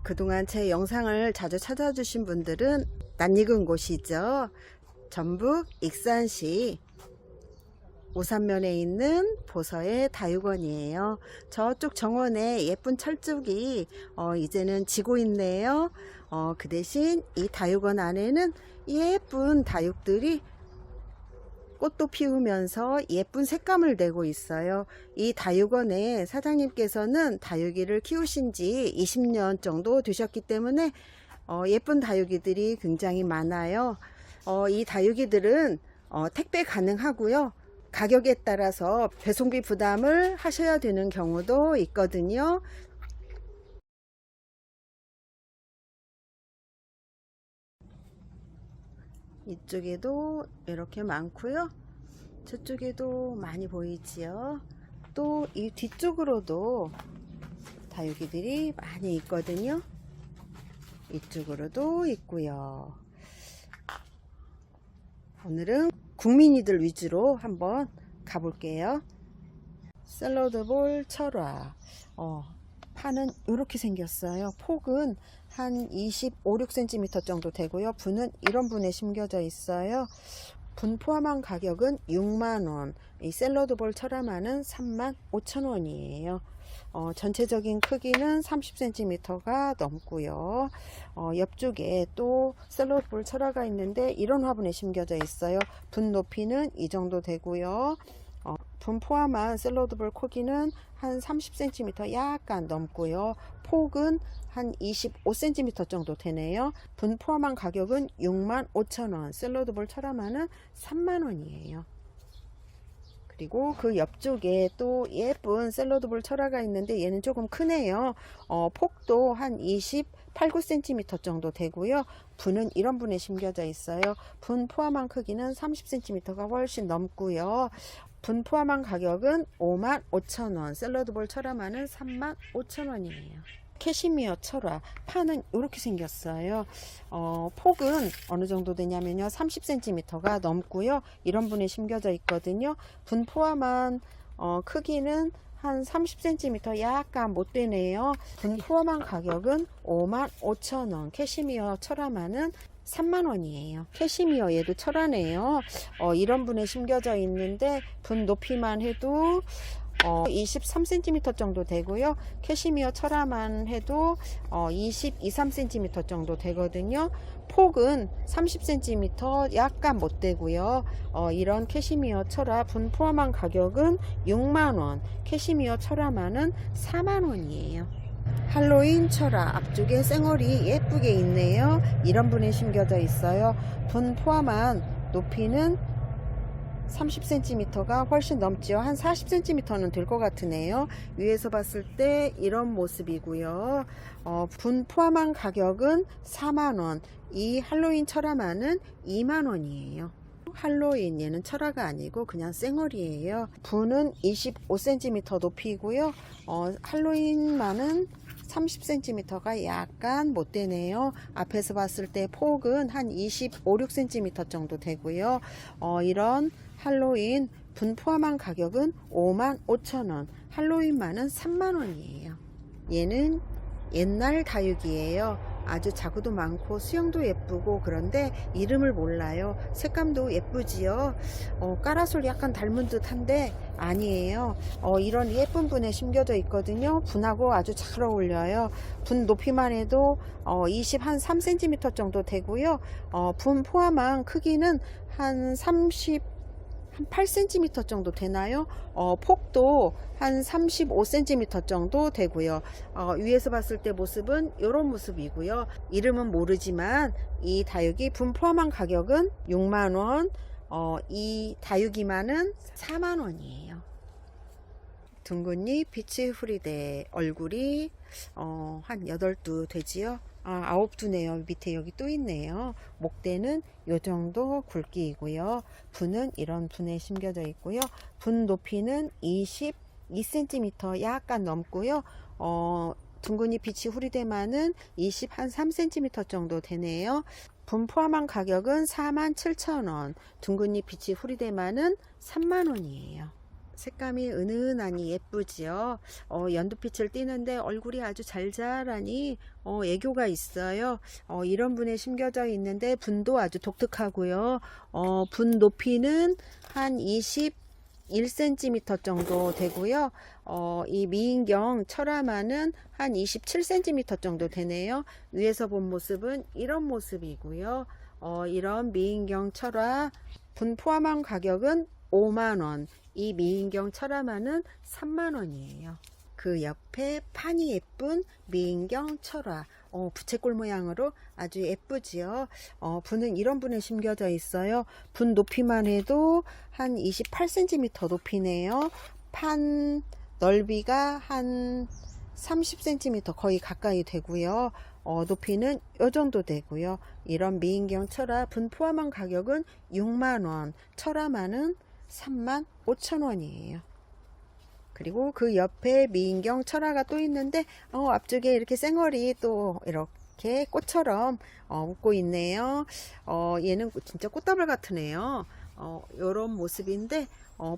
그동안 제 영상을 자주 찾아주신 분들은 낯익은 곳이죠. 전북 익산시 오산면에 있는 보서의 다육원이에요. 저쪽 정원에 예쁜 철쭉이 이제는 지고 있네요. 그 대신 이 다육원 안에는 예쁜 다육들이 꽃도 피우면서 예쁜 색감을 내고 있어요. 이 다육원의 사장님께서는 다육이를 키우신 지 20년 정도 되셨기 때문에 예쁜 다육이들이 굉장히 많아요. 이 다육이들은 택배 가능하고요. 가격에 따라서 배송비 부담을 하셔야 되는 경우도 있거든요. 이쪽에도 이렇게 많고요. 저쪽에도 많이 보이지요. 또 이 뒤쪽으로도 다육이들이 많이 있거든요. 이쪽으로도 있고요. 오늘은 국민이들 위주로 한번 가볼게요. 샐러드볼 철화. 판은 이렇게 생겼어요. 폭은 한 25, 6cm 정도 되고요. 분은 이런 분에 심겨져 있어요. 분 포함한 가격은 6만원. 이 샐러드볼 철화만은 35,000원이에요. 전체적인 크기는 30cm가 넘고요. 옆쪽에 또 샐러드볼 철화가 있는데 이런 화분에 심겨져 있어요. 분 높이는 이 정도 되고요. 분 포함한 샐러드볼 크기는 한 30cm 약간 넘고요. 폭은 한 25cm 정도 되네요. 분 포함한 가격은 65,000원. 샐러드볼 철화만은 3만원이에요. 그리고 그 옆쪽에 또 예쁜 샐러드볼 철화가 있는데 얘는 조금 크네요. 폭도 한 28, 9cm 정도 되고요. 분은 이런 분에 심겨져 있어요. 분 포함한 크기는 30cm가 훨씬 넘고요. 분 포함한 가격은 55,000원. 샐러드볼 철화만은 35,000원이에요. 캐시미어 철화 판은 이렇게 생겼어요. 폭은 어느 정도 되냐면요, 30cm가 넘고요. 이런 분에 심겨져 있거든요. 분 포함한 크기는 한 30cm 약간 못 되네요. 분 포함한 가격은 55,000원. 캐시미어 철화만은 3만원이에요. 캐시미어 얘도 철화네요. 이런 분에 심겨져 있는데 분 높이만 해도 23cm 정도 되고요. 캐시미어 철화만 해도 22, 3cm 정도 되거든요. 폭은 30cm 약간 못 되고요. 이런 캐시미어 철화 분 포함한 가격은 6만원. 캐시미어 철화만은 4만원이에요. 할로윈 철화 앞쪽에 쌩얼이 예쁘게 있네요. 이런 분에 심겨져 있어요. 분 포함한 높이는 30cm가 훨씬 넘지요. 한 40cm는 될 것 같으네요. 위에서 봤을 때 이런 모습이고요. 분 포함한 가격은 4만원. 이 할로윈 철화만은 2만원이에요. 할로윈 얘는 철화가 아니고 그냥 쌩얼이에요. 분은 25cm 높이고요. 할로윈만은 30cm가 약간 못 되네요. 앞에서 봤을 때 폭은 한 25, 6cm 정도 되고요. 이런 할로윈 분 포함한 가격은 55,000원. 할로윈만은 3만원이에요. 얘는 옛날 다육이에요. 아주 자구도 많고 수영도 예쁘고 그런데 이름을 몰라요. 색감도 예쁘지요. 까라솔 약간 닮은 듯한데 아니에요. 이런 예쁜 분에 심겨져 있거든요. 분하고 아주 잘 어울려요. 분 높이만 해도 23cm 정도 되고요. 분 포함한 크기는 한 8cm 정도 되나요? 폭도 한 35cm 정도 되고요. 위에서 봤을 때 모습은 이런 모습이고요. 이름은 모르지만 이 다육이 분 포함한 가격은 6만원, 이 다육이만은 4만원이에요. 둥근잎 비치 후리대 얼굴이 한 8두 되지요. 9두네요. 밑에 여기 또 있네요. 목대는 요 정도 굵기이고요. 분은 이런 분에 심겨져 있고요. 분 높이는 22cm 약간 넘고요. 둥근잎 비치 후리대만은 23cm 정도 되네요. 분 포함한 가격은 47,000원. 둥근잎 비치 후리대만은 3만원이에요. 색감이 은은하니 예쁘지요. 연두빛을 띠는데 얼굴이 아주 잘 자라니 애교가 있어요. 이런 분에 심겨져 있는데 분도 아주 독특하고요. 분 높이는 한 21cm 정도 되고요. 이 미인경 철화마는 한 27cm 정도 되네요. 위에서 본 모습은 이런 모습이고요. 이런 미인경 철화 분 포함한 가격은 5만원, 이 미인경 철화마는 3만원이에요. 그 옆에 판이 예쁜 미인경 철화, 부채꼴 모양으로 아주 예쁘지요. 분은 이런 분에 심겨져 있어요. 분 높이만 해도 한 28cm 높이네요. 판 넓이가 한 30cm 거의 가까이 되고요. 높이는 요 정도 되고요. 이런 미인경 철화 분 포함한 가격은 6만원, 철화마는 35,000원이에요. 그리고 그 옆에 미인경 철화가 또 있는데 앞쪽에 이렇게 쌩얼이 또 이렇게 꽃처럼 웃고 있네요. 얘는 진짜 꽃다발 같으네요. 요런 모습인데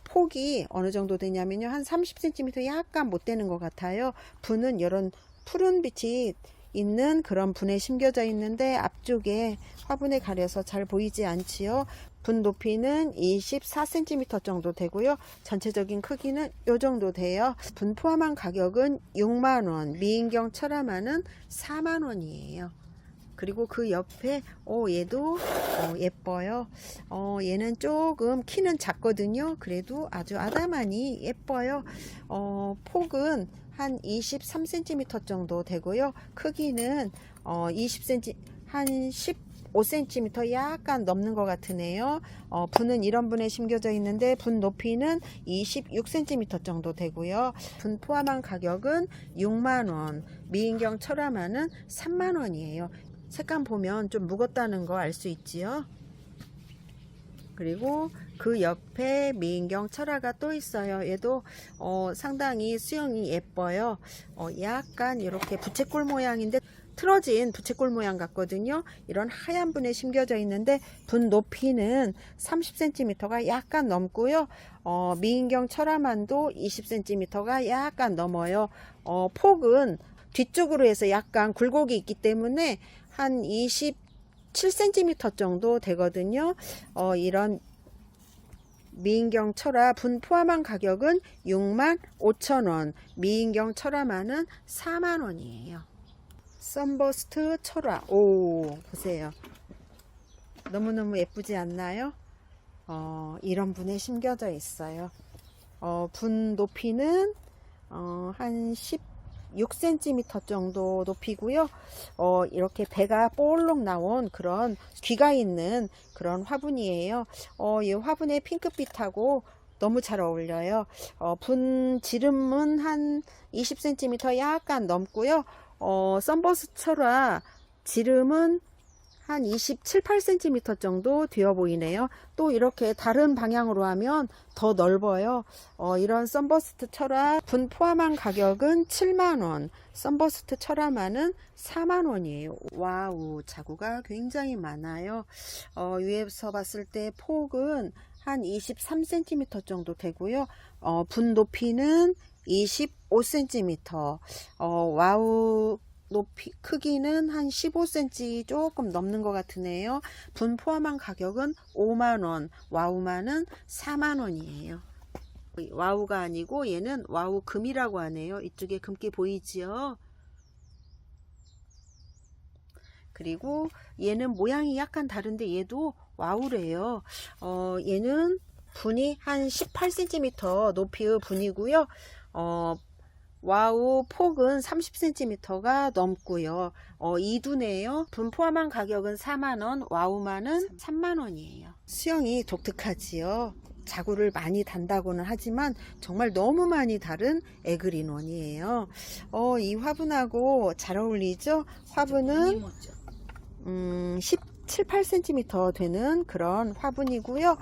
폭이 어느 정도 되냐면요, 한 30cm 약간 못 되는 것 같아요. 분은 이런 푸른 빛이 있는 그런 분에 심겨져 있는데 앞쪽에 화분에 가려서 잘 보이지 않지요. 분 높이는 24cm 정도 되고요. 전체적인 크기는 요 정도 돼요. 분 포함한 가격은 6만원, 미인경 철화마는 4만원이에요. 그리고 그 옆에 얘도 예뻐요. 얘는 조금 키는 작거든요. 그래도 아주 아담하니 예뻐요. 폭은 한 23cm 정도 되고요. 크기는 20cm, 한 15cm 약간 넘는 것 같으네요. 분은 이런 분에 심겨져 있는데 분 높이는 26cm 정도 되고요. 분 포함한 가격은 6만원, 미인경 철화마는 3만원이에요. 색감 보면 좀 무겁다는 거 알 수 있지요. 그리고 그 옆에 미인경 철화가 또 있어요. 얘도 상당히 수영이 예뻐요. 약간 이렇게 부채꼴 모양인데 틀어진 부채꼴 모양 같거든요. 이런 하얀 분에 심겨져 있는데 분 높이는 30cm가 약간 넘고요. 미인경 철화만도 20cm가 약간 넘어요. 폭은 뒤쪽으로 해서 약간 굴곡이 있기 때문에 한 27cm 정도 되거든요. 이런 미인경 철화 분 포함한 가격은 65,000원, 미인경 철화마는 4만원이에요. 선버스트 철화, 보세요. 너무너무 예쁘지 않나요? 이런 분에 심겨져 있어요. 분 높이는 한 16cm 정도 높이고요. 이렇게 배가 볼록 나온 그런 귀가 있는 그런 화분이에요. 이 화분의 핑크빛하고 너무 잘 어울려요. 분 지름은 한 20cm 약간 넘고요. 선버스 철화 지름은 한 27, 8cm 정도 되어 보이네요. 또 이렇게 다른 방향으로 하면 더 넓어요. 이런 선버스트 철화 분 포함한 가격은 7만원, 선버스트 철화마는 4만원이에요. 와우, 자구가 굉장히 많아요. 위에서 봤을 때 폭은 한 23cm 정도 되고요. 분 높이는 25cm. 와우, 높이 크기는 한 15cm 조금 넘는 것 같으네요. 분 포함한 가격은 5만원, 와우마는 4만원이에요. 와우가 아니고 얘는 와우 금이라고 하네요. 이쪽에 금기 보이지요? 그리고 얘는 모양이 약간 다른데 얘도 와우래요. 얘는 분이 한 18cm 높이의 분이고요. 와우 폭은 30cm가 넘고요. 이두네요. 분 포함한 가격은 4만원, 와우마는 3만원이에요. 수영이 독특하지요. 자구를 많이 단다고는 하지만 정말 너무 많이 다른 에그린원이에요. 이 화분하고 잘 어울리죠? 화분은 17, 8cm 되는 그런 화분이고요.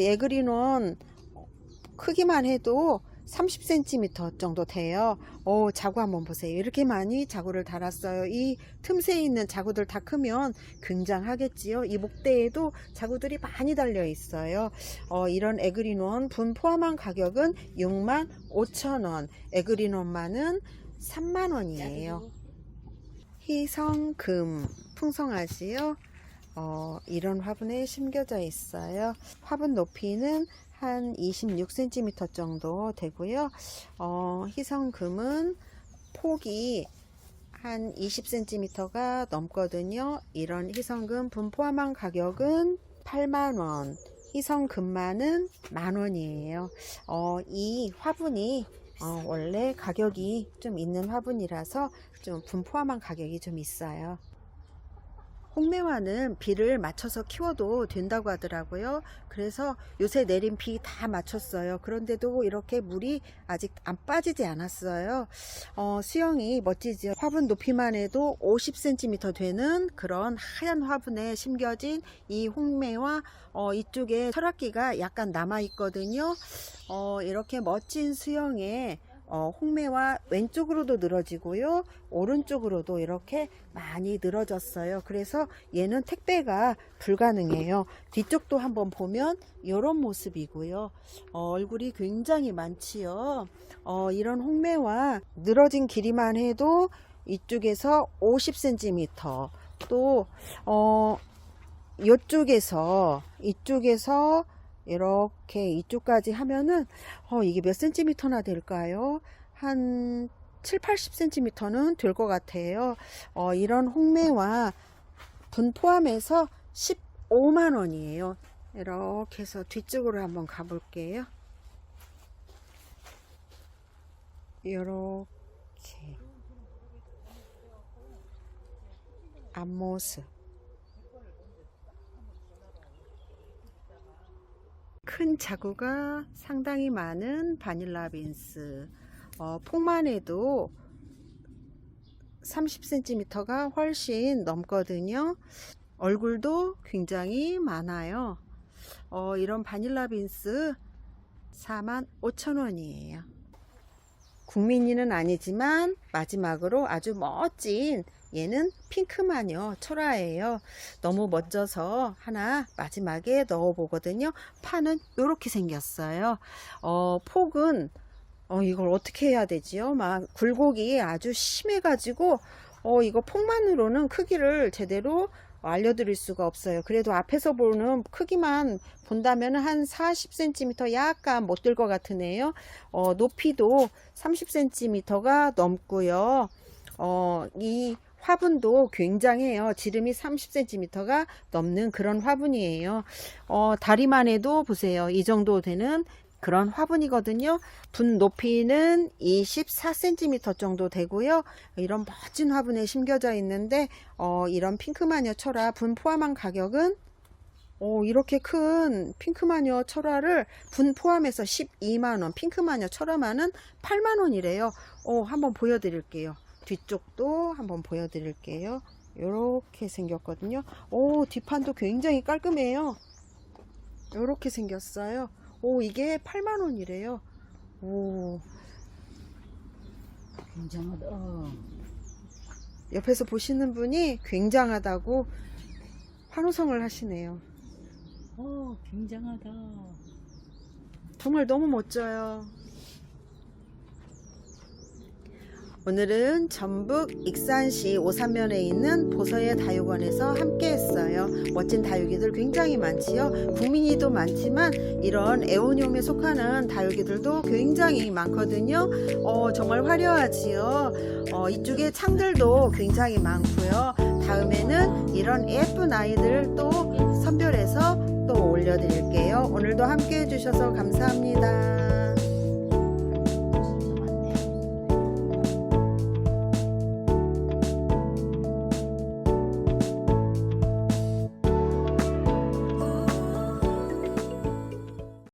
에그린원 크기만 해도 30cm 정도 돼요. 자구 한번 보세요. 이렇게 많이 자구를 달았어요. 이 틈새에 있는 자구들 다 크면 굉장하겠지요. 이 목대에도 자구들이 많이 달려 있어요. 이런 에그린원 분 포함한 가격은 65,000원, 에그린원만은 30,000원이에요. 희성금 풍성하지요. 이런 화분에 심겨져 있어요. 화분 높이는 한 26cm 정도 되고요. 희성금은 폭이 한 20cm가 넘거든요. 이런 희성금 분 포함한 가격은 80,000원, 희성금만은 10,000원이에요. 이 화분이 원래 가격이 좀 있는 화분이라서 좀 분 포함한 가격이 좀 있어요. 홍매화는 비를 맞춰서 키워도 된다고 하더라고요. 그래서 요새 내린 비 다 맞췄어요. 그런데도 이렇게 물이 아직 안 빠지지 않았어요. 수영이 멋지죠. 화분 높이만 해도 50cm 되는 그런 하얀 화분에 심겨진 이 홍매화, 이쪽에 철학기가 약간 남아 있거든요. 이렇게 멋진 수영에 홍매화 왼쪽으로도 늘어지고요, 오른쪽으로도 이렇게 많이 늘어졌어요. 그래서 얘는 택배가 불가능해요. 뒤쪽도 한번 보면 이런 모습이고요. 얼굴이 굉장히 많지요. 이런 홍매화 늘어진 길이만 해도 이쪽에서 50cm, 또 이쪽에서 이렇게 이쪽까지 하면은 이게 몇 센티미터나 될까요? 한 7, 80cm는 될 것 같아요. 이런 홍매화 분 포함해서 150,000원이에요. 이렇게 해서 뒤쪽으로 한번 가볼게요. 이렇게 앞모습, 큰 자구가 상당히 많은 바닐라 빈스, 폭만 해도 30cm가 훨씬 넘거든요. 얼굴도 굉장히 많아요. 이런 바닐라 빈스 45,000원이에요. 국민이는 아니지만 마지막으로 아주 멋진 얘는 핑크마녀 철화예요. 너무 멋져서 하나 마지막에 넣어 보거든요. 판은 이렇게 생겼어요. 폭은 이걸 어떻게 해야 되지요? 막 굴곡이 아주 심해 가지고 이거 폭만으로는 크기를 제대로 알려드릴 수가 없어요. 그래도 앞에서 보는 크기만 본다면 한 40cm 약간 못 될 것 같으네요. 높이도 30cm가 넘고요. 이 화분도 굉장해요. 지름이 30cm가 넘는 그런 화분이에요. 다리만 해도 보세요. 이 정도 되는 그런 화분이거든요. 분 높이는 24cm 정도 되고요. 이런 멋진 화분에 심겨져 있는데 이런 핑크마녀 철화 분 포함한 가격은 이렇게 큰 핑크마녀 철화를 분 포함해서 120,000원, 핑크마녀 철화만은 80,000원이래요. 한번 보여드릴게요. 뒤쪽도 한번 보여드릴게요. 이렇게 생겼거든요. 뒷판도 굉장히 깔끔해요. 이렇게 생겼어요. 이게 80,000원이래요. 굉장하다. 옆에서 보시는 분이 굉장하다고 환호성을 하시네요. 굉장하다. 정말 너무 멋져요. 오늘은 전북 익산시 오산면에 있는 보서의 다육원에서 함께 했어요. 멋진 다육이들 굉장히 많지요. 국민이도 많지만 이런 에오니움에 속하는 다육이들도 굉장히 많거든요. 정말 화려하지요. 이쪽에 창들도 굉장히 많고요. 다음에는 이런 예쁜 아이들 또 선별해서 또 올려드릴게요. 오늘도 함께 해주셔서 감사합니다.